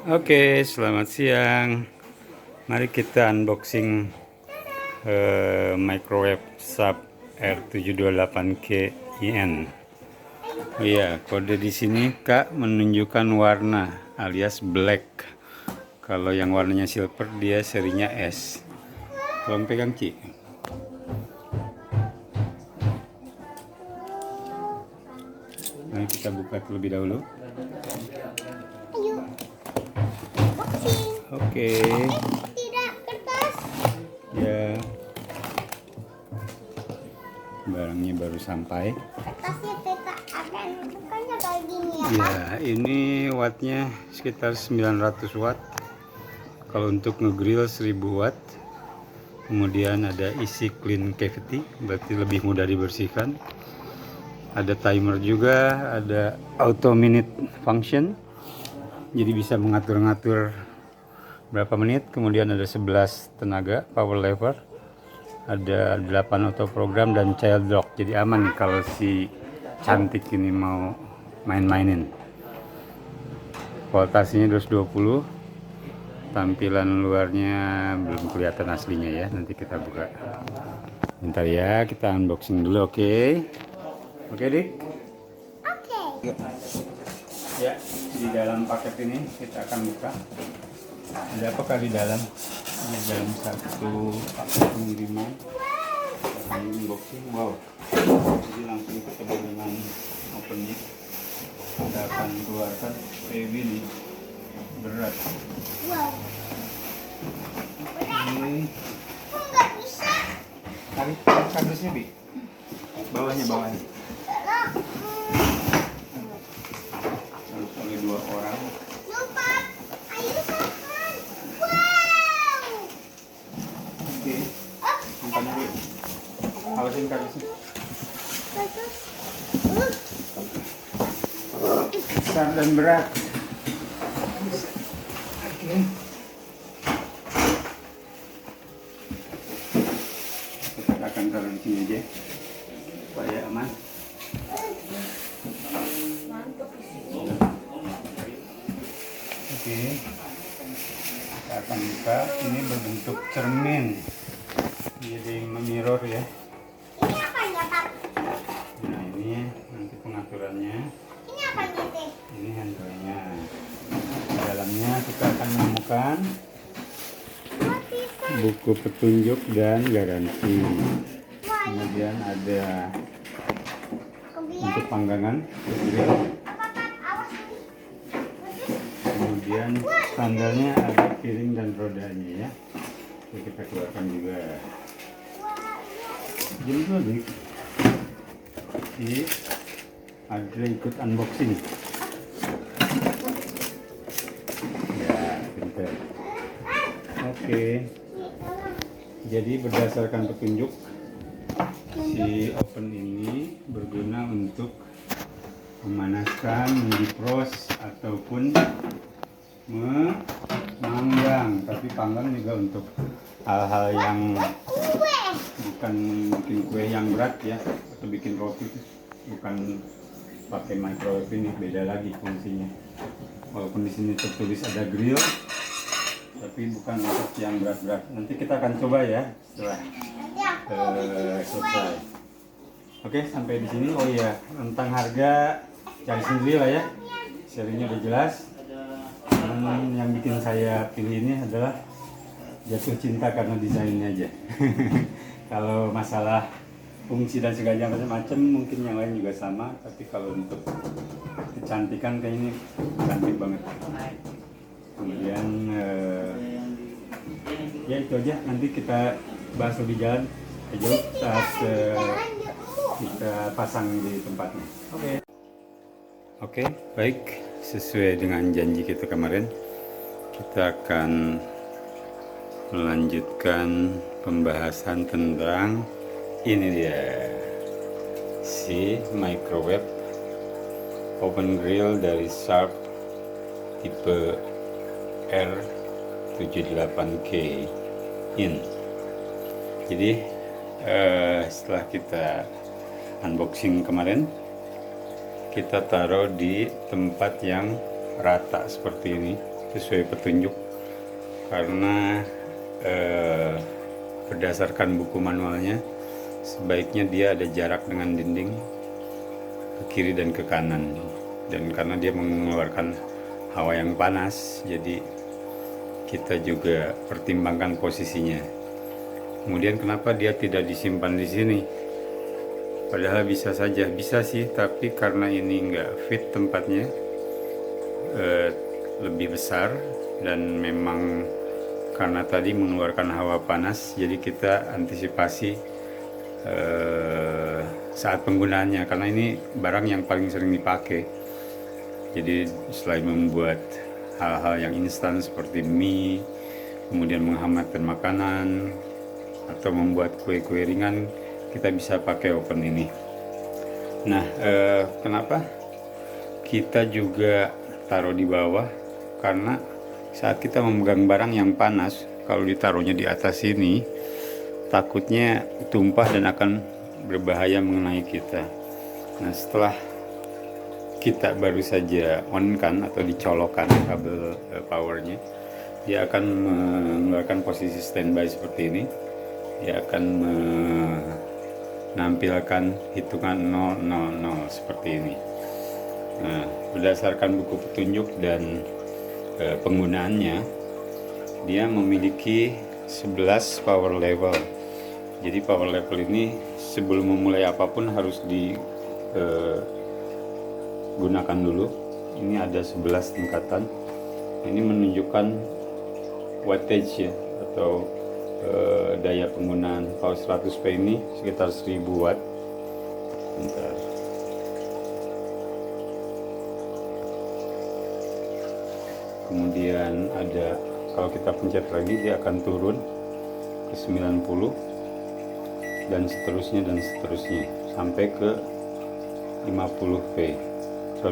Oke, selamat siang. Mari kita unboxing microwave Sharp R728K IN. Oh iya, kode di sini Kak menunjukkan warna alias black. Kalau yang warnanya silver dia serinya S. Tolong pegang Ci. Mari kita buka terlebih dahulu. Ayo, boxing. Oke. Tidak, kertas. Ya. Barangnya baru sampai. Kertasnya peta akan bukannya kayak gini ya, Pak? Ya, ini wattnya sekitar 900 watt. Kalau untuk ngegrill 1000 watt. Kemudian ada isi clean cavity, berarti lebih mudah dibersihkan. Ada timer juga, ada auto minute function. Jadi bisa mengatur-ngatur berapa menit. Kemudian ada 11 tenaga power lever. Ada 8 auto program dan child lock. Jadi aman nih kalau si cantik ini mau main-mainin. Voltasenya 220. Tampilan luarnya belum kelihatan aslinya ya, nanti kita buka. Bentar ya, kita unboxing dulu, oke? Oke, Dik? Oke. Ya, di dalam paket ini kita akan buka. Ada apa di dalam? Di dalam satu paket pengiriman. Kita unboxing, wow. Jadi langsung kita dengan opennya. Kita akan keluarkan kayak gini. Berat. Wow. Ini Kok nggak bisa? tarik kardusnya, Bi. Bawahnya. Tolong. Harus oleh 2 orang. Lupa. Ayo makan. Wow. Oke, Oh, simpan dulu. Awasin kardusnya. bagus. Besar dan berat. Oke. Kita akan taruh di sini aja supaya aman. Oke. Kita akan buka. Ini berbentuk cermin. Jadi memirror ya. Ini apanya, Pak? Nah ini nanti pengaturannya. Ini apanya, Teh? Ini handle-nya. Di dalamnya kita akan menemukan What is that? buku petunjuk dan garansi. Wah, Kemudian ada kemudian untuk panggangan grill. apa, Pak? Awas ini. Bagus. Kemudian standarnya ada piring dan rodanya ya. Oke, kita keluarkan juga. Wah, iya. Jadi dulu Dik. Ini ada ikut unboxing. Ya, pinter. Oke. Jadi berdasarkan petunjuk, si oven ini berguna untuk memanaskan, mendifrost ataupun memanggang. Tapi panggang juga untuk hal-hal yang Kue. bukan bikin kue yang berat ya, atau bikin roti, bukan pakai microwave ini, beda lagi fungsinya. Walaupun di sini tertulis ada grill, tapi bukan untuk yang berat-berat. Nanti kita akan coba ya setelah Nanti aku bikin kue. selesai. Oke, sampai di sini. Oh iya, tentang harga cari sendiri lah ya. Serinya udah jelas. Yang bikin saya pilih ini adalah jatuh cinta karena desainnya aja. Kalau masalah fungsi dan segala macam mungkin yang lain juga sama, tapi kalau untuk kecantikan kayak ini cantik banget. Kemudian ya itu aja, nanti kita bahas lebih jalan jauh saat kita pasang di tempatnya. Oke, baik, sesuai dengan janji kita kemarin, kita akan melanjutkan pembahasan tentang ini dia, si microwave oven grill dari Sharp tipe R78K IN. Jadi setelah kita unboxing kemarin, kita taruh di tempat yang rata seperti ini sesuai petunjuk, karena berdasarkan buku manualnya sebaiknya dia ada jarak dengan dinding ke kiri dan ke kanan, dan karena dia mengeluarkan hawa yang panas, jadi kita juga pertimbangkan posisinya. Kemudian kenapa dia tidak disimpan di sini? Padahal bisa saja, bisa sih, tapi karena ini nggak fit tempatnya, lebih besar, dan memang karena tadi mengeluarkan hawa panas, jadi kita antisipasi saat penggunaannya, karena ini barang yang paling sering dipakai. Jadi selain membuat hal-hal yang instan seperti mie, kemudian menghangatkan makanan, atau membuat kue-kue ringan, kita bisa pakai oven ini. Nah, kenapa kita juga taruh di bawah? Karena saat kita memegang barang yang panas, kalau ditaruhnya di atas sini, takutnya tumpah dan akan berbahaya mengenai kita. Nah, setelah kita baru saja on kan atau dicolokkan kabel powernya, dia akan mengeluarkan posisi standby seperti ini. Dia akan menampilkan hitungan 000 seperti ini. Nah, berdasarkan buku petunjuk dan penggunaannya, dia memiliki 11 power level. Jadi power level ini sebelum memulai apapun harus digunakan dulu. Ini ada 11 tingkatan. Ini menunjukkan wattage ya, atau daya penggunaan. Kalau 100 V ini sekitar 1000 watt. Bentar. Kemudian ada, kalau kita pencet lagi dia akan turun ke 90 dan seterusnya sampai ke 50 V, ke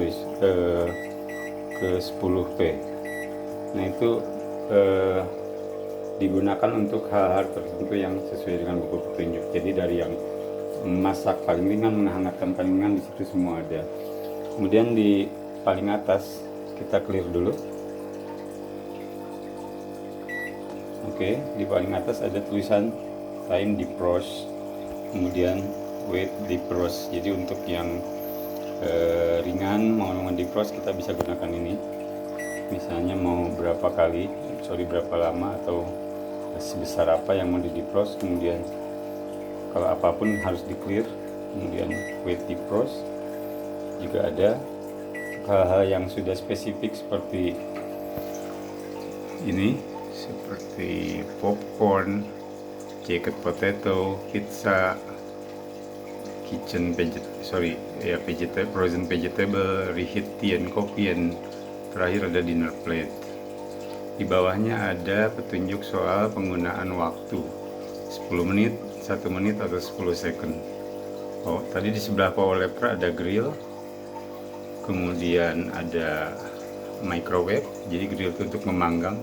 10 V. Nah, itu digunakan untuk hal-hal tertentu yang sesuai dengan buku petunjuk. Jadi dari yang memasak paling ringan, menghangatkan paling ringan, di situ semua ada. Kemudian di paling atas kita clear dulu. Oke, di paling atas ada tulisan time defrost, kemudian wait defrost. Jadi untuk yang ringan mau defrost, kita bisa gunakan ini. Misalnya mau berapa lama atau sebesar apa yang mau di defrost. Kemudian kalau apapun harus di clear. Kemudian wait defrost. Juga ada hal-hal yang sudah spesifik seperti ini, seperti popcorn, jacket potato, pizza, frozen vegetable, reheat tea and coffee, and terakhir ada dinner plate. Di bawahnya ada petunjuk soal penggunaan waktu, 10 menit, 1 menit, atau 10 second. Oh, tadi di sebelah power lever ada grill, kemudian ada microwave. Jadi grill itu untuk memanggang.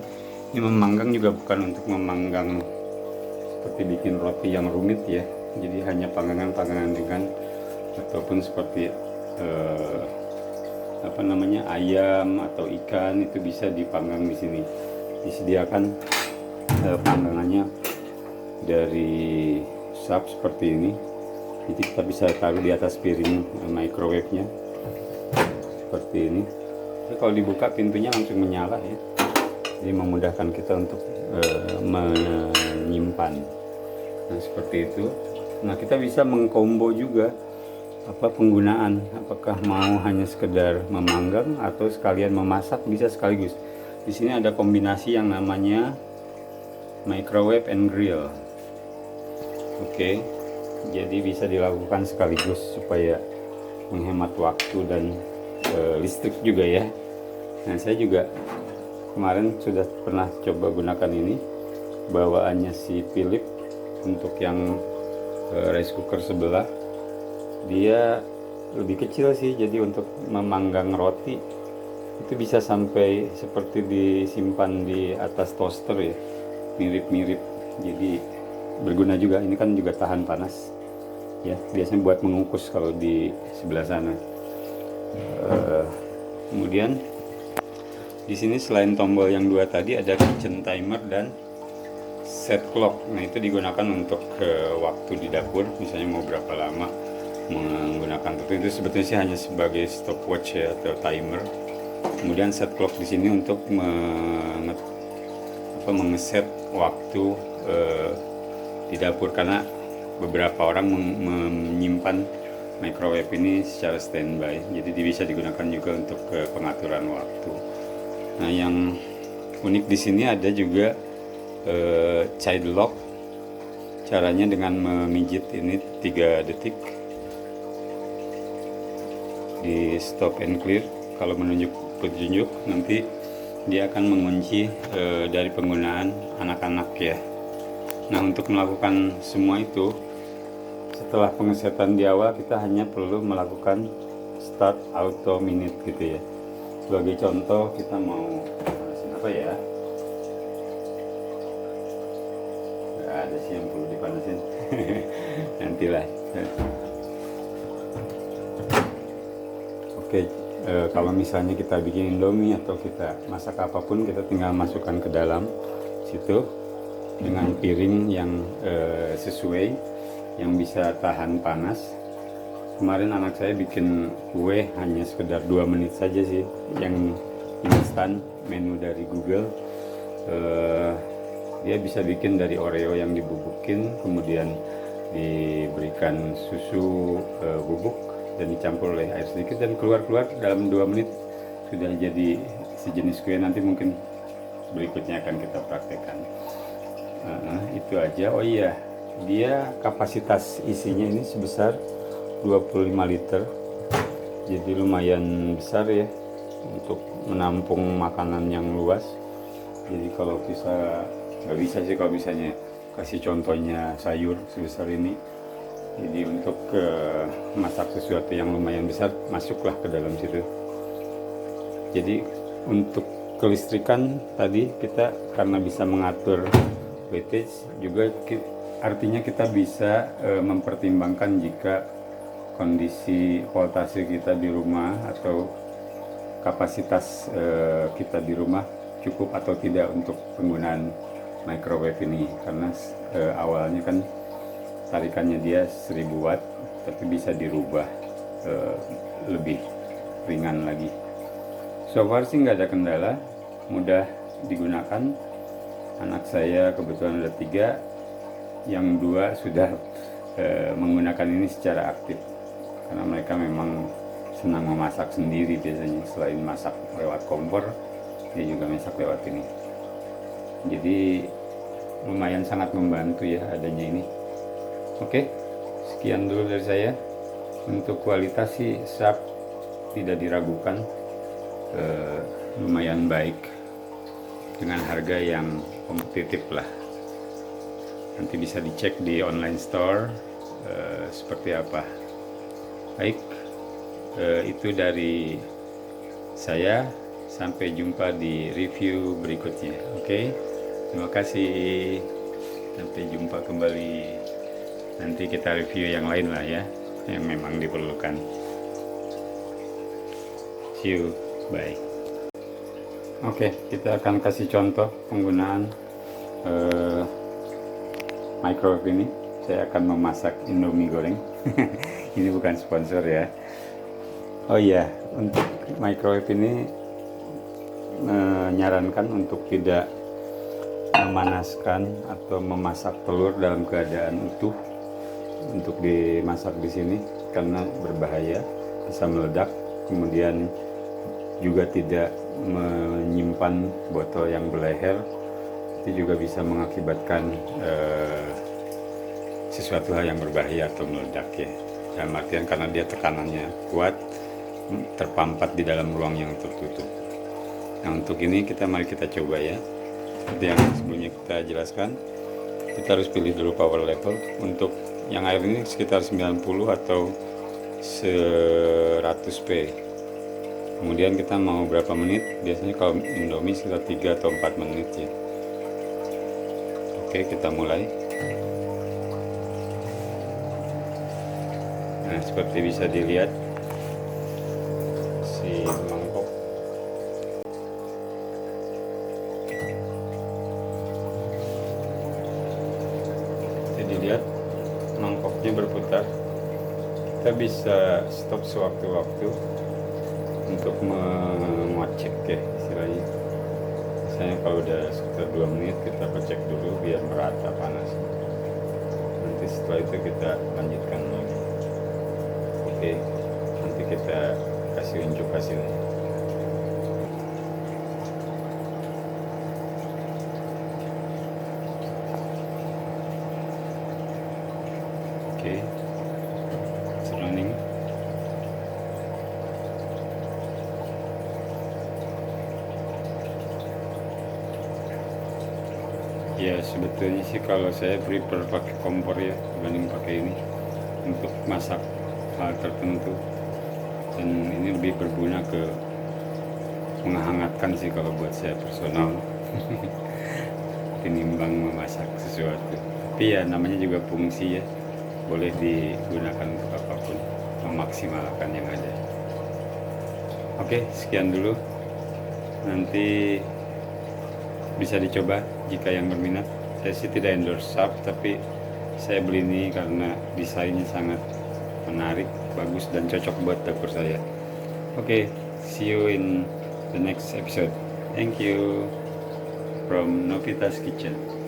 Ini memanggang juga bukan untuk memanggang seperti bikin roti yang rumit ya. Jadi hanya panggangan-panggangan ringan, ataupun seperti ayam atau ikan, itu bisa dipanggang di sini. Disediakan panggangannya dari sub seperti ini. Jadi kita bisa taruh di atas piring microwave-nya seperti ini. Jadi kalau dibuka pintunya langsung menyala ya. Jadi memudahkan kita untuk menyimpan. Nah, seperti itu. Nah, kita bisa mengkombo juga penggunaan. Apakah mau hanya sekedar memanggang atau sekalian memasak, bisa sekaligus. Di sini ada kombinasi yang namanya microwave and grill. Oke. Jadi bisa dilakukan sekaligus supaya menghemat waktu dan listrik juga ya. Nah, saya juga kemarin sudah pernah coba gunakan ini, bawaannya si Philip untuk yang rice cooker sebelah. Dia lebih kecil sih, jadi untuk memanggang roti itu bisa sampai seperti disimpan di atas toaster ya, mirip-mirip. Jadi berguna juga. Ini kan juga tahan panas ya, biasanya buat mengukus kalau di sebelah sana. Kemudian Di sini selain tombol yang dua tadi ada kitchen timer dan set clock. Nah, itu digunakan untuk waktu di dapur, misalnya mau berapa lama menggunakan itu sebetulnya sih hanya sebagai stopwatch ya, atau timer. Kemudian set clock di sini untuk mengeset waktu di dapur, karena beberapa orang menyimpan microwave ini secara standby, jadi bisa digunakan juga untuk pengaturan waktu. Nah, yang unik di sini ada juga child lock. Caranya dengan memijit ini 3 detik di stop and clear. Kalau menunjuk petunjuk, nanti dia akan mengunci dari penggunaan anak-anak ya. Nah, untuk melakukan semua itu, setelah pengesetan di awal, kita hanya perlu melakukan start auto minute gitu ya. Sebagai contoh, kita mau panasin apa ya? Nggak ada sih yang perlu dipanasin. Nantilah. Oke, kalau misalnya kita bikin Indomie atau kita masak apapun, kita tinggal masukkan ke dalam situ dengan piring yang sesuai, yang bisa tahan panas. Kemarin anak saya bikin kue hanya sekedar 2 menit saja sih, yang instan, menu dari Google. Dia bisa bikin dari Oreo yang dibubukin, kemudian diberikan susu bubuk dan dicampur oleh air sedikit, dan keluar dalam 2 menit sudah jadi sejenis kue. Nanti mungkin berikutnya akan kita praktekkan. Itu aja. Oh iya, dia kapasitas isinya ini sebesar 25 liter, jadi lumayan besar ya untuk menampung makanan yang luas. Jadi kalau nggak bisa sih kalau misalnya kasih contohnya sayur sebesar ini. Jadi untuk masak sesuatu yang lumayan besar, masuklah ke dalam situ. Jadi untuk kelistrikan tadi kita karena bisa mengatur wattage juga, artinya kita bisa mempertimbangkan jika kondisi voltase kita di rumah atau kapasitas kita di rumah cukup atau tidak untuk penggunaan microwave ini. Karena awalnya kan tarikannya dia 1000 watt, tapi bisa dirubah lebih ringan lagi. So far sih nggak ada kendala, mudah digunakan. Anak saya kebetulan ada 3, yang 2 sudah menggunakan ini secara aktif, karena mereka memang senang memasak sendiri biasanya. Selain masak lewat kompor, dia juga masak lewat ini. Jadi lumayan sangat membantu ya adanya ini. Oke, sekian dulu dari saya. Untuk kualitas sih Sharp tidak diragukan, lumayan baik dengan harga yang kompetitif lah. Nanti bisa dicek di online store seperti apa. Baik, itu dari saya. Sampai jumpa di review berikutnya. Oke, terima kasih. Sampai jumpa kembali. Nanti kita review yang lain lah ya, yang memang diperlukan. See you, bye. Oke, kita akan kasih contoh penggunaan microwave ini. Saya akan memasak Indomie goreng. Ini bukan sponsor ya. Oh iya, untuk microwave ini menyarankan untuk tidak memanaskan atau memasak telur dalam keadaan utuh untuk dimasak di sini, karena berbahaya, bisa meledak. Kemudian juga tidak menyimpan botol yang berleher, itu juga bisa mengakibatkan sesuatu hal yang berbahaya atau meledak ya. Dalam artian karena dia tekanannya kuat, terpampat di dalam ruang yang tertutup. Nah, untuk ini mari kita coba ya. Seperti yang sebelumnya kita jelaskan, kita harus pilih dulu power level. Untuk yang air ini sekitar 90 atau 100p. Kemudian kita mau berapa menit? Biasanya kalau Indomie sekitar 3 atau 4 menit ya. Oke, kita mulai. Nah, seperti bisa dilihat si mangkok berputar. Kita bisa stop sewaktu-waktu untuk mengecek ya istilahnya. Misalnya kalau udah sekitar 2 menit kita cek dulu biar merata panas. Nanti setelah itu kita lanjutkan lagi. Oke, nanti kita kasih unjuk hasilnya. Oke, it's running. Ya sebetulnya sih kalau saya prefer pakai kompor ya dibanding pakai ini untuk masak hal tertentu, dan ini lebih berguna ke menghangatkan sih kalau buat saya personal tinimbang memasak sesuatu. Tapi ya namanya juga fungsi ya, boleh digunakan untuk apapun, memaksimalkan yang ada. Oke, sekian dulu, nanti bisa dicoba jika yang berminat. Saya sih tidak endorse Sharp, tapi saya beli ini karena desainnya sangat menarik, bagus, dan cocok buat dapur saya. Oke, see you in the next episode. Thank you from Novita's Kitchen.